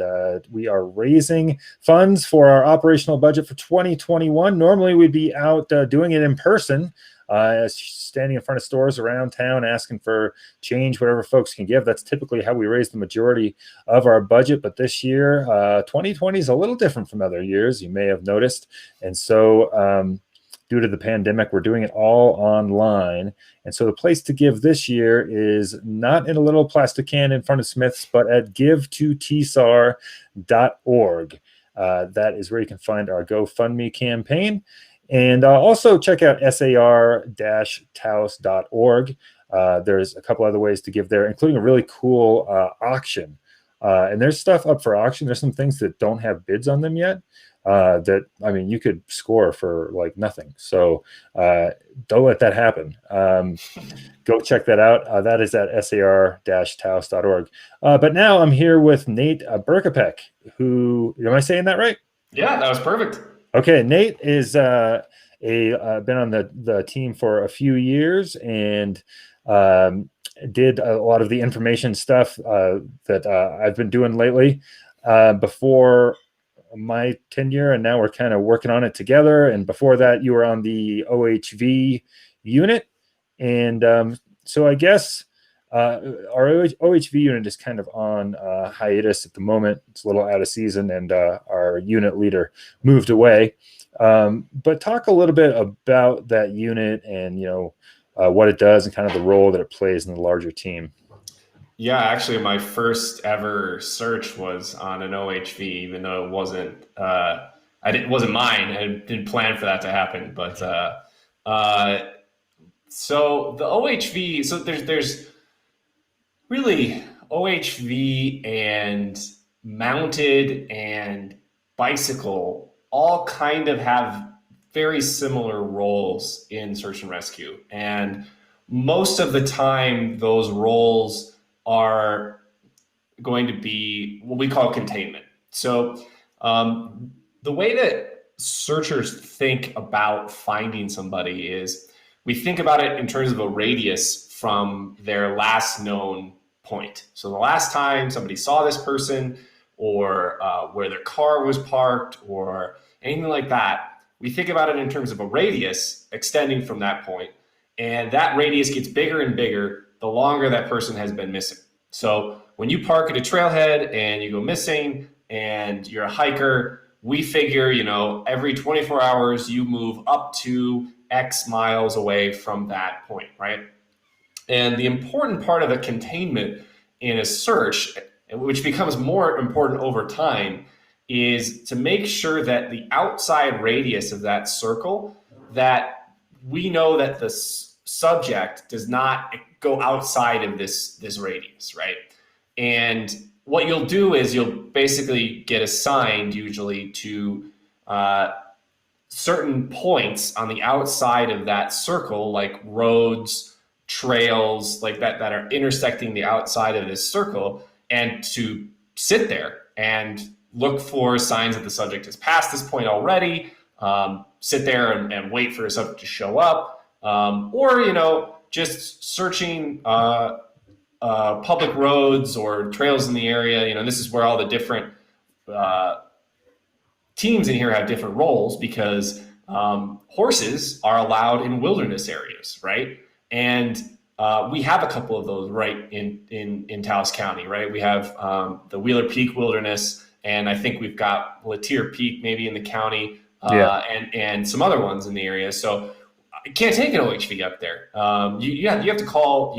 and we are raising funds for our operational budget for 2021. Normally, we'd be out doing it in person, standing in front of stores around town, asking for change, whatever folks can give. That's typically how we raise the majority of our budget. But this year, 2020 is a little different from other years, you may have noticed. And so due to the pandemic, we're doing it all online. And so the place to give this year is not in a little plastic can in front of Smith's, but at givetotsar.org. That is where you can find our GoFundMe campaign. And also check out sar-taos.org. There's a couple other ways to give there, including a really cool auction. And there's stuff up for auction. There's some things that don't have bids on them yet. That, I mean, you could score for like nothing. So don't let that happen. Go check that out. That is at sar-taos.org. But now I'm here with Nate Berkopec, who, am I saying that right? Yeah, that was perfect. Okay, Nate is been on the team for a few years and did a lot of the information stuff that I've been doing lately before my tenure, and now we're kind of working on it together. And before that, you were on the OHV unit, and so I guess our OHV unit is kind of on hiatus at the moment. It's a little out of season, and our unit leader moved away. But talk a little bit about that unit and what it does and kind of the role that it plays in the larger team. Yeah, actually, my first ever search was on an OHV, even though it wasn't. It wasn't mine. I didn't plan for that to happen. But so the OHV. So there's really OHV and mounted and bicycle all kind of have very similar roles in search and rescue, and most of the time those roles are going to be what we call containment. So the way that searchers think about finding somebody is we think about it in terms of a radius from their last known point. So the last time somebody saw this person, or where their car was parked, or anything like that, we think about it in terms of a radius extending from that point. And that radius gets bigger and bigger the longer that person has been missing. So when you park at a trailhead and you go missing and you're a hiker, we figure, every 24 hours you move up to X miles away from that point, right? And the important part of the containment in a search, which becomes more important over time, is to make sure that the outside radius of that circle, that we know that the subject does not go outside of this radius, right? And what you'll do is you'll basically get assigned usually to certain points on the outside of that circle, like roads, trails, like that are intersecting the outside of this circle, and to sit there and look for signs that the subject has passed this point already, sit there and wait for a subject to show up, or, just searching public roads or trails in the area. This is where all the different teams in here have different roles, because horses are allowed in wilderness areas, right? And we have a couple of those right in Taos County, right? We have the Wheeler Peak Wilderness, and I think we've got Latier Peak maybe in the county, and some other ones in the area. So you can't take an OHV up there. You have to call,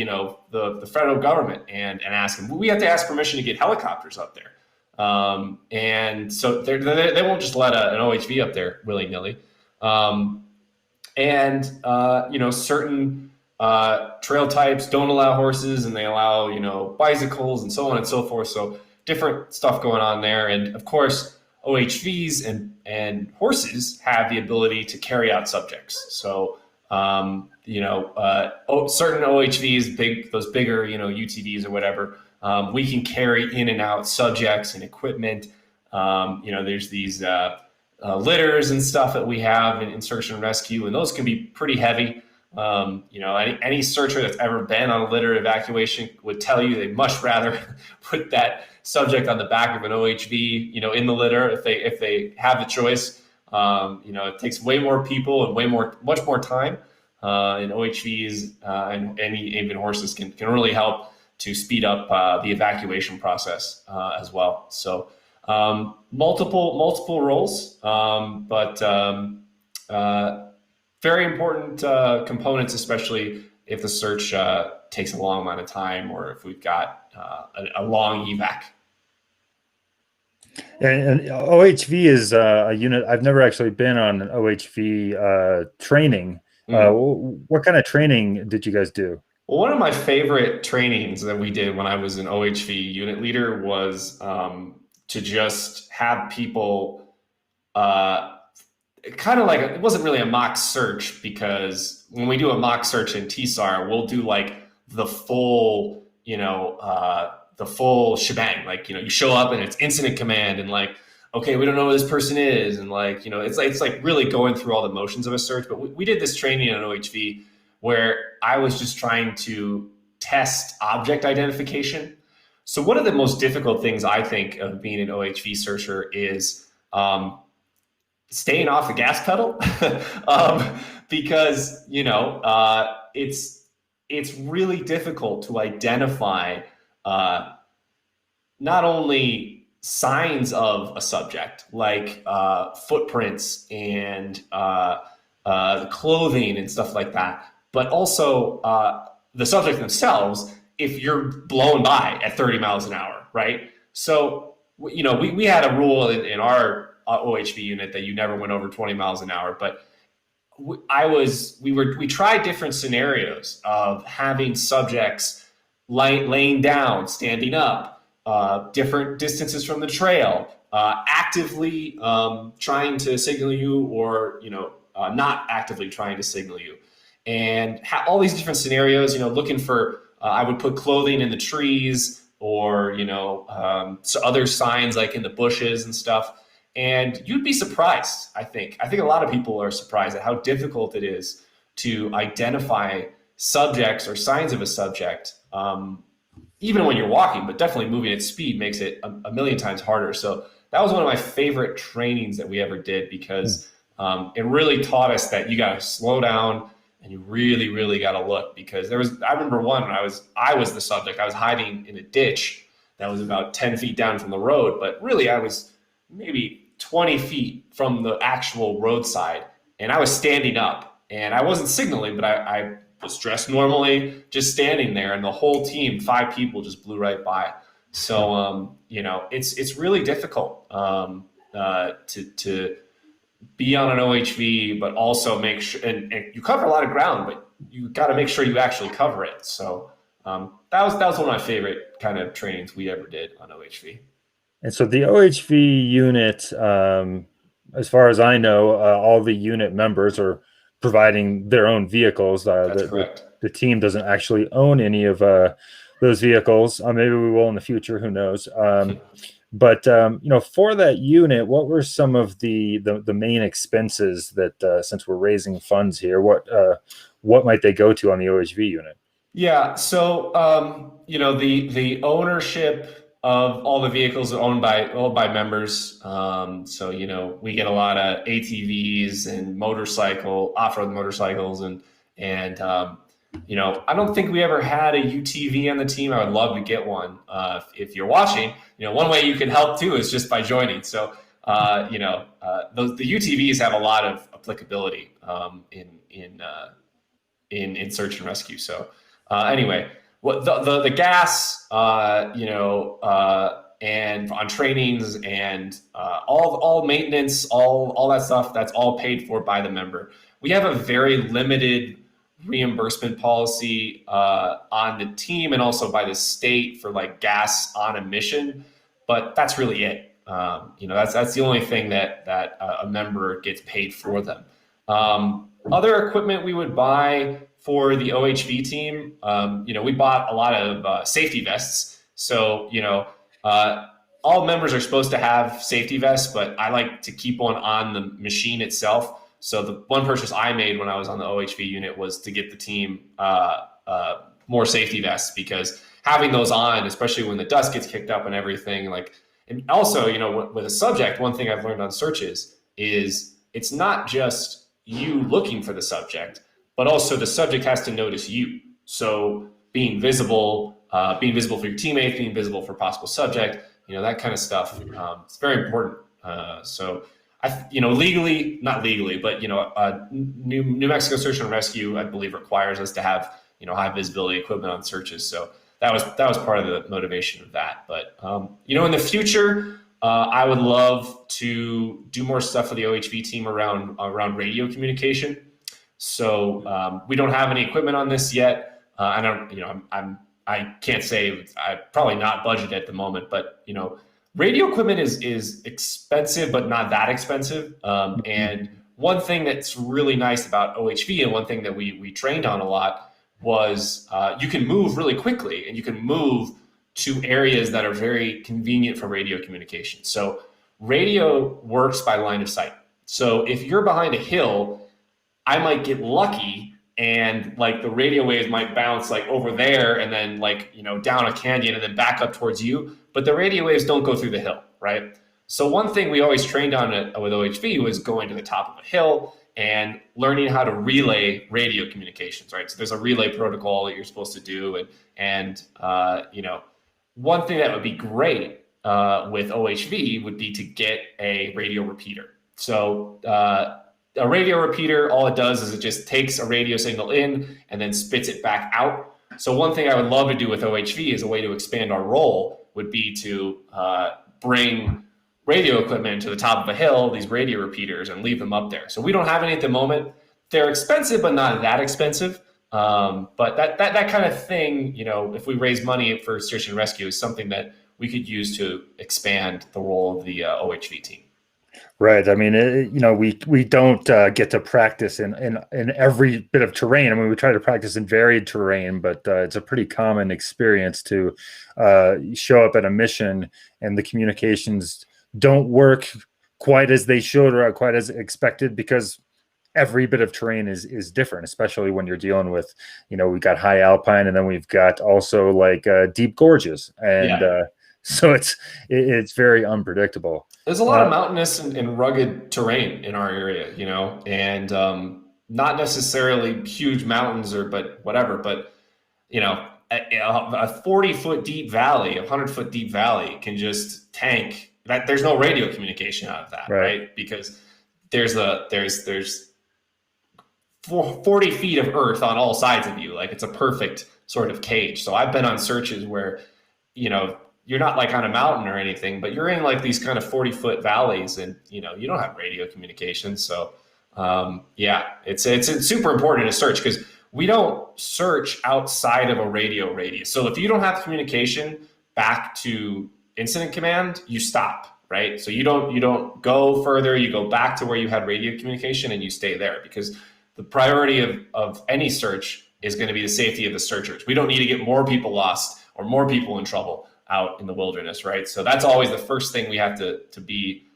the federal government and ask them. We have to ask permission to get helicopters up there. And so they won't just let an OHV up there willy-nilly. Certain trail types don't allow horses, and they allow, bicycles and so on and so forth. So different stuff going on there. And of course, OHVs and horses have the ability to carry out subjects. So, certain OHVs, those bigger, UTVs or whatever, we can carry in and out subjects and equipment. There's these litters and stuff that we have in search and rescue, and those can be pretty heavy. Any searcher that's ever been on a litter evacuation would tell you they'd much rather put that subject on the back of an OHV, in the litter if they have the choice. It takes way more people and much more time. And OHVs and even horses can really help to speed up the evacuation process as well. So multiple roles, but very important components, especially if the search takes a long amount of time or if we've got a long evac. And OHV is a unit. I've never actually been on an OHV training. Mm. What kind of training did you guys do? Well, one of my favorite trainings that we did when I was an OHV unit leader was to just have people kind of like, it wasn't really a mock search, because when we do a mock search in TSAR, we'll do like the full, the full shebang. Like, you show up and it's incident command and like, okay, we don't know who this person is. And like, it's like really going through all the motions of a search. But we did this training on OHV where I was just trying to test object identification. So one of the most difficult things I think of being an OHV searcher is staying off the gas pedal, because it's really difficult to identify not only signs of a subject like footprints and clothing and stuff like that, but also the subject themselves if you're blown by at 30 miles an hour, right? So, we had a rule in our OHV unit that you never went over 20 miles an hour, but we tried different scenarios of having subjects laying down, standing up, different distances from the trail, actively trying to signal you, or not actively trying to signal you, and all these different scenarios. Looking for I would put clothing in the trees, or so other signs like in the bushes and stuff. And you'd be surprised. I think a lot of people are surprised at how difficult it is to identify subjects or signs of a subject, even when you're walking, but definitely moving at speed makes it a million times harder. So that was one of my favorite trainings that we ever did, because it really taught us that you got to slow down and you really, really got to look. Because I remember one when I was the subject. I was hiding in a ditch that was about 10 feet down from the road, but really I was maybe 20 feet from the actual roadside, and I was standing up, and I wasn't signaling, but I was dressed normally, just standing there, and the whole team, 5 people, just blew right by. So it's really difficult to be on an OHV, but also make sure, and you cover a lot of ground, but you got to make sure you actually cover it. So that was one of my favorite kind of trainings we ever did on OHV. And so the OHV unit, as far as I know, all the unit members are providing their own vehicles. That's correct. The team doesn't actually own any of those vehicles. Maybe we will in the future. Who knows? But for that unit, what were some of the main expenses that, since we're raising funds here, what might they go to on the OHV unit? Yeah. So the ownership of all the vehicles are owned by members. So we get a lot of ATVs and off-road motorcycles, and I don't think we ever had a UTV on the team. I would love to get one. If you're watching, one way you can help too is just by joining. So the UTVs have a lot of applicability in search and rescue. So anyway. What the gas, and on trainings and all maintenance, all that stuff, that's all paid for by the member. We have a very limited reimbursement policy on the team, and also by the state, for like gas on a mission, but that's really it. That's the only thing that a member gets paid for them. Other equipment we would buy for the OHV team, we bought a lot of safety vests. So, all members are supposed to have safety vests, but I like to keep one on the machine itself. So the one purchase I made when I was on the OHV unit was to get the team more safety vests, because having those on, especially when the dust gets kicked up and everything, like, and also, with a subject, one thing I've learned on searches is it's not just you looking for the subject, but also the subject has to notice you. So being visible for your teammates, being visible for possible subject, that kind of stuff. It's very important. So legally, not legally, but New Mexico Search and Rescue, I believe, requires us to have high visibility equipment on searches. So that was part of the motivation of that. But in the future, I would love to do more stuff for the OHV team around radio communication. So we don't have any equipment on this yet. I don't, I can't say, I probably not budget at the moment, but radio equipment is expensive, but not that expensive. And one thing that's really nice about OHV, and one thing that we trained on a lot, was you can move really quickly, and you can move to areas that are very convenient for radio communication. So radio works by line of sight. So if you're behind a hill, I might get lucky, and like the radio waves might bounce like over there and then down a canyon and then back up towards you. But the radio waves don't go through the hill, right? So one thing we always trained on with OHV was going to the top of a hill and learning how to relay radio communications, right? So there's a relay protocol that you're supposed to do. And one thing that would be great with OHV would be to get a radio repeater. So a radio repeater, all it does is it just takes a radio signal in and then spits it back out. So one thing I would love to do with OHV as a way to expand our role would be to bring radio equipment to the top of a hill, these radio repeaters, and leave them up there. So we don't have any at the moment. They're expensive, but not that expensive. But that kind of thing, if we raise money for search and rescue, is something that we could use to expand the role of the OHV team. Right. I mean, we don't get to practice in every bit of terrain. I mean, we try to practice in varied terrain, but it's a pretty common experience to show up at a mission and the communications don't work quite as they should or quite as expected, because every bit of terrain is different, especially when you're dealing with, we've got high alpine, and then we've got also like deep gorges, and so it's very unpredictable. There's a lot of mountainous and rugged terrain in our area, and not necessarily huge mountains but whatever, but a 40-foot deep valley, a 100-foot deep valley can just tank that. There's no radio communication out of that, right? Because there's 40 feet of earth on all sides of you. Like, it's a perfect sort of cage. So I've been on searches where, you're not like on a mountain or anything, but you're in like these kind of 40-foot valleys, and, you don't have radio communication. So it's super important to search, because we don't search outside of a radio radius. So if you don't have communication back to incident command, you stop, right? So you don't go further, you go back to where you had radio communication and you stay there, because the priority of any search is going to be the safety of the searchers. We don't need to get more people lost or more people in trouble out in the wilderness, right? So that's always the first thing we have to be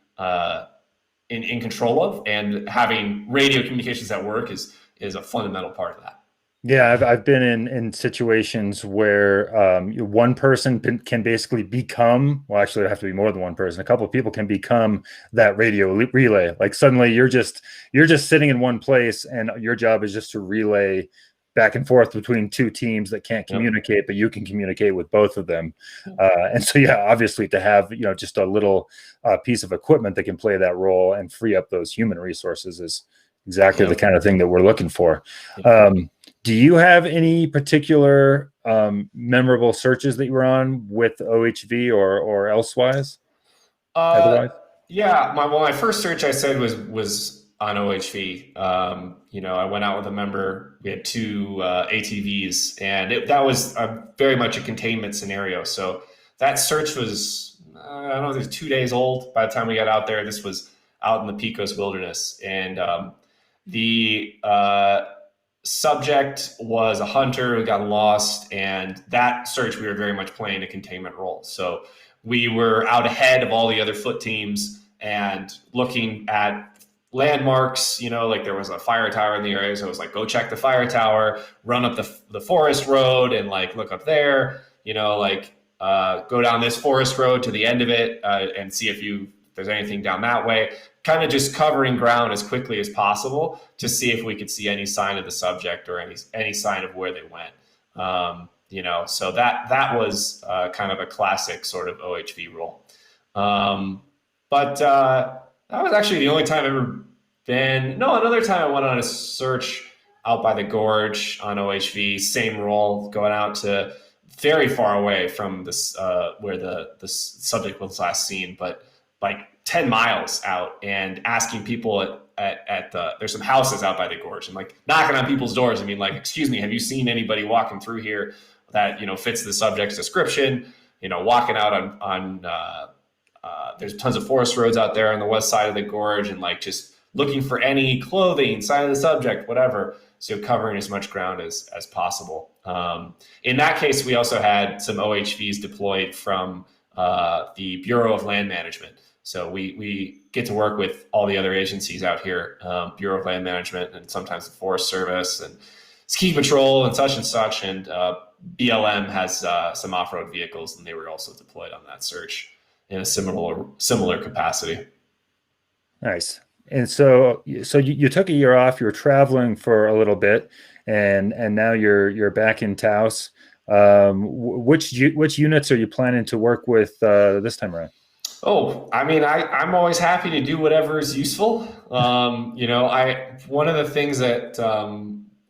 in control of, and having radio communications that work is a fundamental part of that. Yeah, I've been in situations where one person can basically become, well, actually, it have to be more than one person. A couple of people can become that radio relay. Like, suddenly you're just sitting in one place, and your job is just to relay back and forth between two teams that can't communicate, but you can communicate with both of them. And so, obviously, to have just a little piece of equipment that can play that role and free up those human resources is exactly the kind of thing that we're looking for. Do you have any particular memorable searches that you were on with OHV or elsewise? Yeah, my first search I said was on OHV. I went out with a member. We had 2 ATVs, and that was very much a containment scenario. So that search was, I don't know, it was 2 days old by the time we got out there. This was out in the Pecos wilderness, and the subject was a hunter who got lost, and that search we were very much playing a containment role. So we were out ahead of all the other foot teams and looking at landmarks, like there was a fire tower in the area. So it was like, go check the fire tower, run up the forest road and like look up there, go down this forest road to the end of it and see if there's anything down that way. Kind of just covering ground as quickly as possible to see if we could see any sign of the subject or any sign of where they went. So that was kind of a classic sort of OHV role. But that was actually the only time I've ever been. No, another time I went on a search out by the gorge on OHV, same role, going out to very far away from this where the subject was last seen, but like 10 miles out, and asking people there's some houses out by the gorge, and like knocking on people's doors. I mean, like, excuse me, have you seen anybody walking through here that fits the subject's description? Walking out on there's tons of forest roads out there on the west side of the gorge, and like just looking for any clothing, sign of the subject, whatever. So covering as much ground as possible. In that case, we also had some OHVs deployed from the Bureau of Land Management. So we get to work with all the other agencies out here, Bureau of Land Management, and sometimes the Forest Service and Ski Patrol and such. And BLM has some off-road vehicles, and they were also deployed on that search in a similar capacity. Nice. And so you took a year off. You were traveling for a little bit, and now you're back in Taos. Which units are you planning to work with this time around? Oh, I mean, I'm always happy to do whatever is useful. One of the things that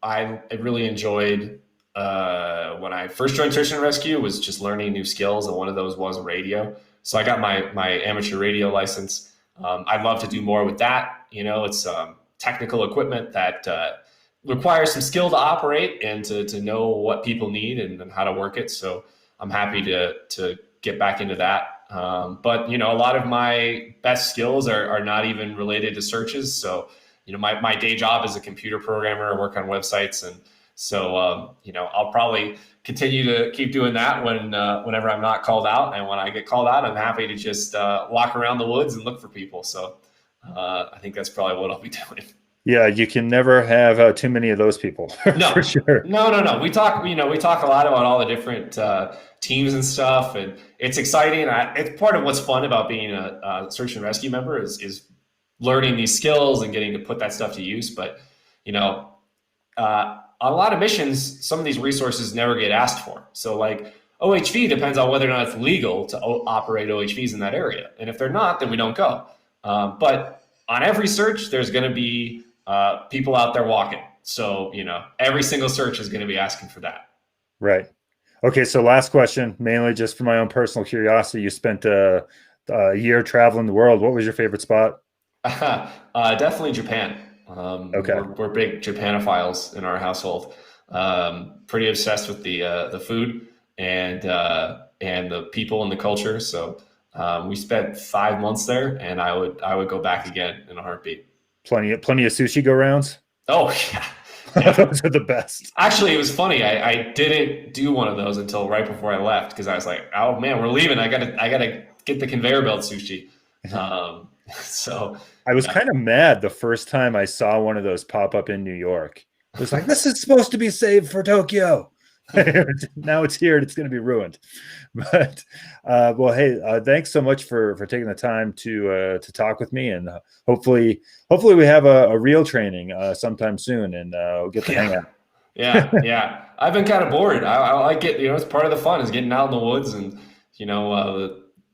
I really enjoyed when I first joined Search and Rescue was just learning new skills, and one of those was radio. So I got my amateur radio license. I'd love to do more with that. It's technical equipment that requires some skill to operate and to know what people need and how to work it. So I'm happy to get back into that. But a lot of my best skills are not even related to searches. So, my day job is a computer programmer. I work on websites. And so, I'll probably continue to keep doing that whenever I'm not called out. And when I get called out, I'm happy to just walk around the woods and look for people. So I think that's probably what I'll be doing. Yeah, you can never have too many of those people. No, for sure. No. We talk a lot about all the different teams and stuff, and it's exciting. It's part of what's fun about being a search and rescue member is learning these skills and getting to put that stuff to use. But on a lot of missions, some of these resources never get asked for. So like OHV depends on whether or not it's legal to operate OHVs in that area, and if they're not, then we don't go. But on every search, there's going to be people out there walking. So, every single search is going to be asking for that. Right. Okay. So last question, mainly just for my own personal curiosity. You spent a year traveling the world. What was your favorite spot? Definitely Japan. Okay. We're big Japanophiles in our household. Pretty obsessed with the food and the people and the culture. So we spent 5 months there, and I would go back again in a heartbeat. Plenty of sushi go rounds. Oh yeah. Those are the best. Actually, it was funny. I didn't do one of those until right before I left because I was like, oh man, we're leaving. I gotta get the conveyor belt sushi. So I was kind of mad the first time I saw one of those pop up in New York. It was like, this is supposed to be saved for Tokyo. Now it's here and it's going to be ruined. But well, hey, thanks so much for taking the time to talk with me, and hopefully we have a real training sometime soon, and we'll get to hang out. Yeah. I've been kind of bored. I like it. It's part of the fun is getting out in the woods and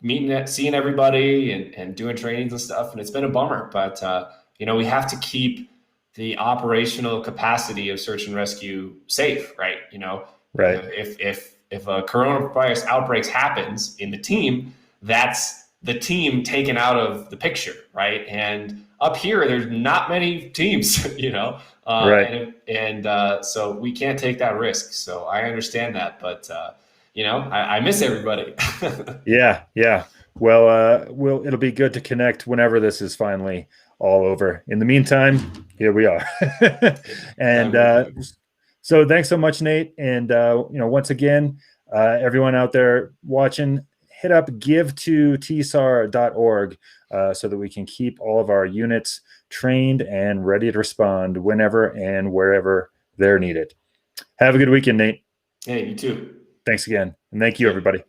meeting, seeing everybody, and doing trainings and stuff. And it's been a bummer, but we have to keep the operational capacity of search and rescue safe, right? Right. If a coronavirus outbreak happens in the team, that's the team taken out of the picture, right? And up here, there's not many teams, right. And so we can't take that risk. So I understand that, but I miss everybody. Yeah. Well, it'll be good to connect whenever this is finally all over. In the meantime, here we are. And so thanks so much, Nate. And once again, everyone out there watching, hit up give2tsar.org so that we can keep all of our units trained and ready to respond whenever and wherever they're needed. Have a good weekend, Nate. Hey, you too. Thanks again. And thank you, Okay. everybody.